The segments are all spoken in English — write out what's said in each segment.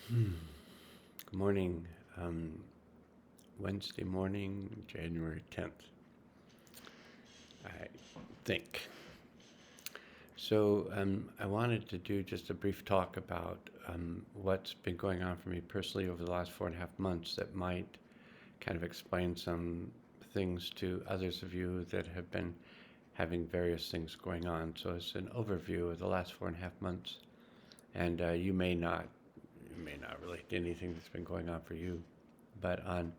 Hmm. Good morning. Um, Wednesday morning, January 10th, I think. I wanted to do just a brief talk about what's been going on for me personally over the last 4.5 months that might kind of explain some things to others of you that have been having various things going on. So it's an overview of the last 4.5 months, and you may not relate to anything that's been going on for you, but on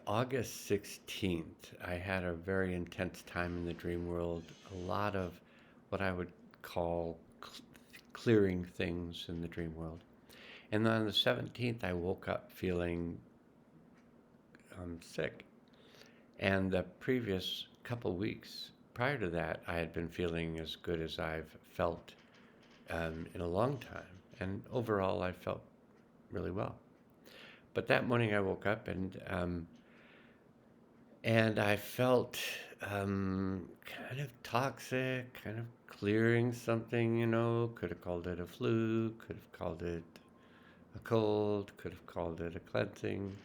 August 16th, I had a very intense time in the dream world. A lot of what I would call clearing things in the dream world. And then on the 17th, I woke up feeling sick. And the previous couple weeks prior to that, I had been feeling as good as I've felt in a long time. And overall, I felt really well. But that morning, I woke up and I felt kind of toxic, kind of clearing something, Could have called it a flu, could have called it a cold, could have called it a cleansing.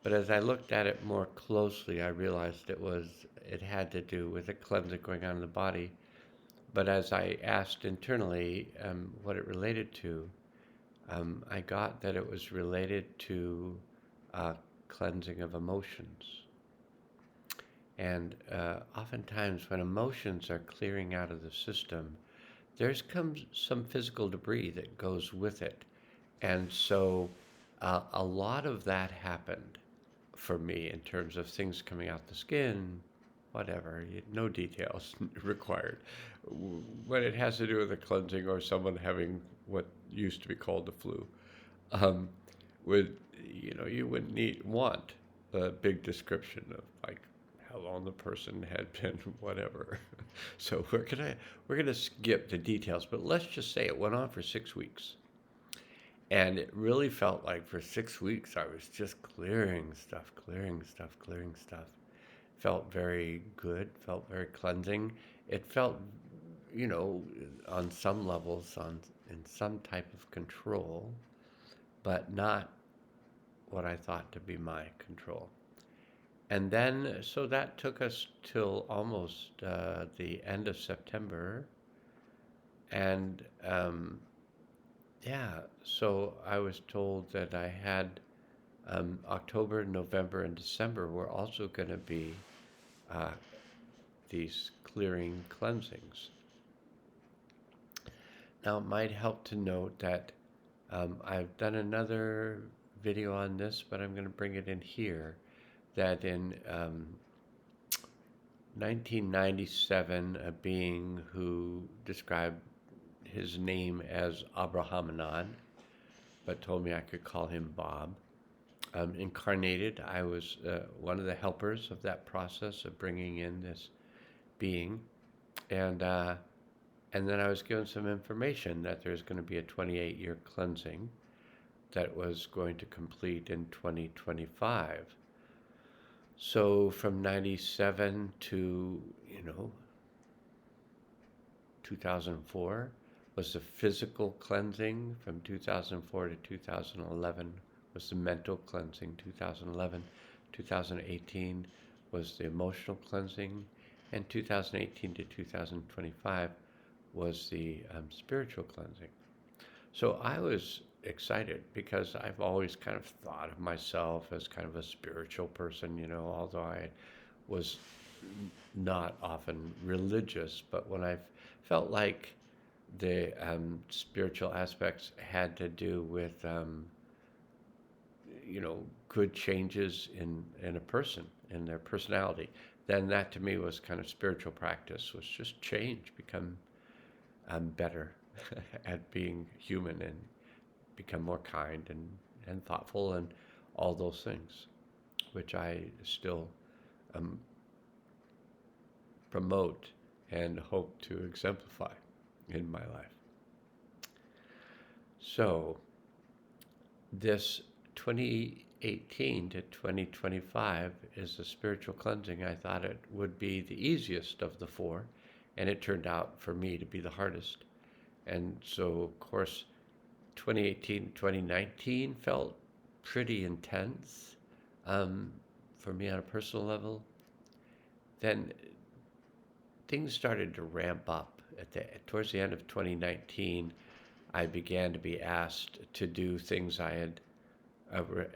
But as I looked at it more closely, I realized it had to do with a cleansing going on in the body. But as I asked internally what it related to, I got that it was related to cleansing of emotions. And oftentimes, when emotions are clearing out of the system, there's comes some physical debris that goes with it. And so a lot of that happened for me in terms of things coming out the skin, whatever, no details required. When it has to do with a cleansing or someone having what used to be called the flu, um, would you wouldn't want a big description of like how long the person had been whatever. So we're gonna skip the details, but let's just say it went on for 6 weeks, and it really felt like for 6 weeks I was just clearing stuff, clearing stuff, clearing stuff. Felt very good, felt very cleansing. It felt, you know on some levels, on in some type of control, but not what I thought to be my control. And then, so that took us till almost the end of September. And yeah, so I was told that I had October, November, and December were also going to be uh, these clearing cleansings. Now, it might help to note that I've done another video on this, but I'm going to bring it in here. That in 1997, a being who described his name as Abrahamanad, but told me I could call him Bob, incarnated. I was one of the helpers of that process of bringing in this being, and and then I was given some information that there's going to be a 28-year cleansing that was going to complete in 2025. So from 97 to, 2004 was the physical cleansing. From 2004 to 2011 was the mental cleansing. 2011, 2018 was the emotional cleansing. And 2018 to 2025 was the spiritual cleansing. So I was excited because I've always kind of thought of myself as kind of a spiritual person, although I was not often religious, but when I felt like the spiritual aspects had to do with, good changes in a person, in their personality, then that to me was kind of spiritual practice, was just change, become better at being human and become more kind and thoughtful and all those things, which I still um, promote and hope to exemplify in my life. So, this 2018 to 2025 is a spiritual cleansing. I thought it would be the easiest of the four, and it turned out for me to be the hardest. And so, of course, 2018, 2019 felt pretty intense um, for me on a personal level. Then things started to ramp up towards the end of 2019. I began to be asked to do things I had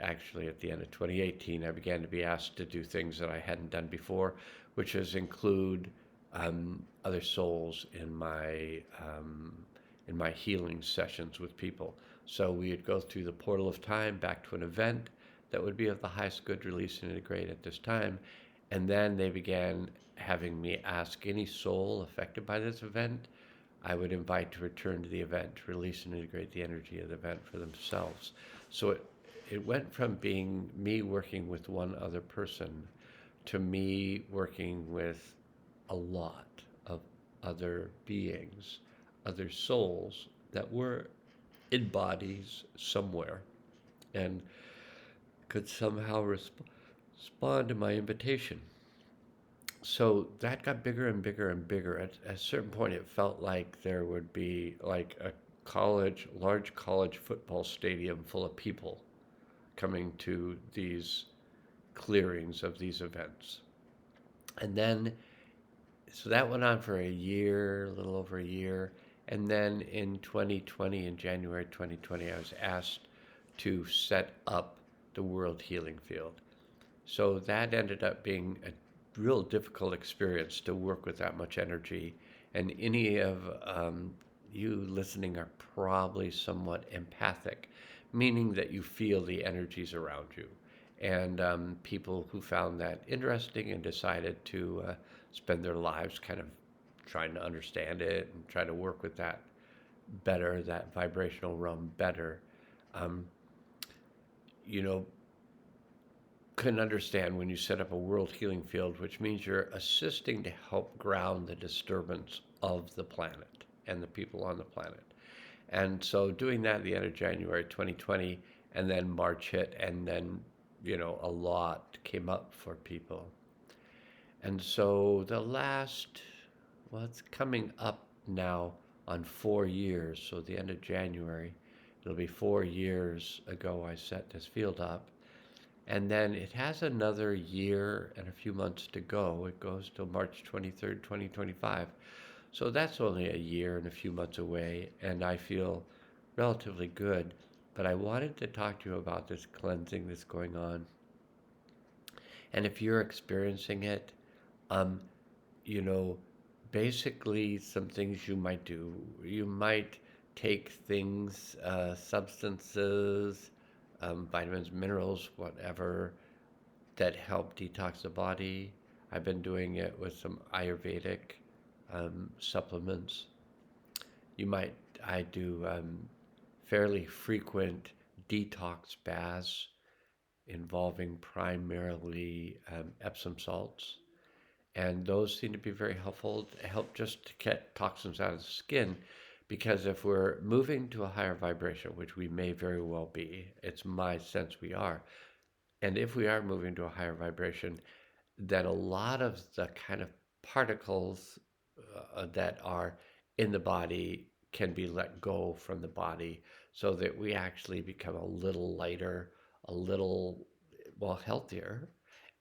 actually at the end of 2018. I began to be asked to do things that I hadn't done before, which is include other souls in my healing sessions with people. So we would go through the portal of time back to an event that would be of the highest good, release, and integrate at this time. And then they began having me ask any soul affected by this event I would invite to return to the event, to release and integrate the energy of the event for themselves. So it went from being me working with one other person to me working with a lot of other beings, other souls that were in bodies somewhere and could somehow respond to my invitation. So that got bigger and bigger and bigger. At a certain point, it felt like there would be like a large college football stadium full of people coming to these clearings of these events. And then, so that went on for a year, a little over a year. And then in 2020, in January 2020, I was asked to set up the World Healing Field. So that ended up being a real difficult experience to work with that much energy. And any of you listening are probably somewhat empathic, meaning that you feel the energies around you. And people who found that interesting and decided to spend their lives kind of trying to understand it and try to work with that better, that vibrational realm better, um, you know, can understand when you set up a world healing field, which means you're assisting to help ground the disturbance of the planet and the people on the planet. And so doing that at the end of January 2020, and then March hit, and then, a lot came up for people. And so well, it's coming up now on 4 years. So at the end of January, it'll be 4 years ago I set this field up. And then it has another year and a few months to go. It goes till March 23rd, 2025. So that's only a year and a few months away, and I feel relatively good. But I wanted to talk to you about this cleansing that's going on. And if you're experiencing it, um, you know, basically some things you might do. You might take things, substances, vitamins, minerals, whatever, that help detox the body. I've been doing it with some Ayurvedic supplements. You might, I do fairly frequent detox baths involving primarily Epsom salts. And those seem to be very helpful to help just to get toxins out of the skin. Because if we're moving to a higher vibration, which we may very well be, it's my sense we are, and if we are moving to a higher vibration, then a lot of the kind of particles that are in the body can be let go from the body so that we actually become a little lighter, a little, well, healthier,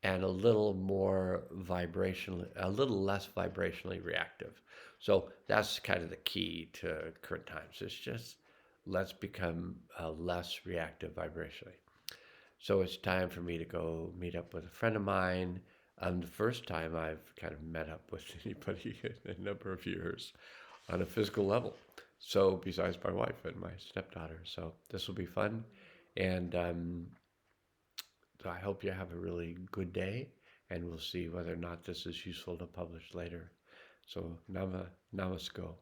and a little more vibrational, a little less vibrationally reactive. So that's kind of the key to current times. It's just let's become less reactive vibrationally. So it's time for me to go meet up with a friend of mine. The first time I've kind of met up with anybody in a number of years on a physical level. So besides my wife and my stepdaughter. So this will be fun. And so I hope you have a really good day. And we'll see whether or not this is useful to publish later. So namasko.